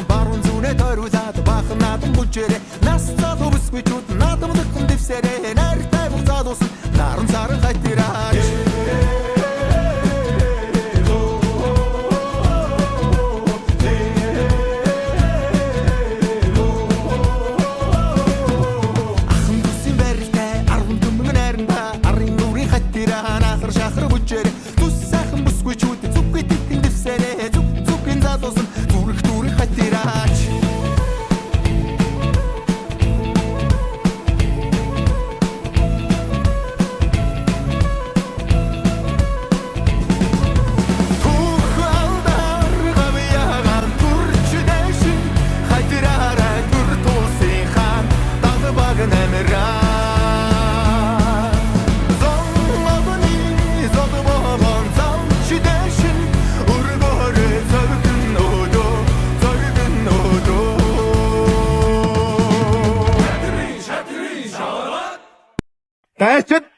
Баруун зүнэ тойруулаад бахан наадам бүлжээрээ нас залуу бүсгүйчүүд наадам дөхөн дэвсэрээ найртай буцаад ус наран саран хайтираач ахан бүсийн барилтай арван төмөн найранда арын нүрийн хайтираа нахар шахар бүлжээрээ тус сайхан бүсгүйчүүд зүггүй дөхөн дэвсэрээ зүгэн залуус Дайчид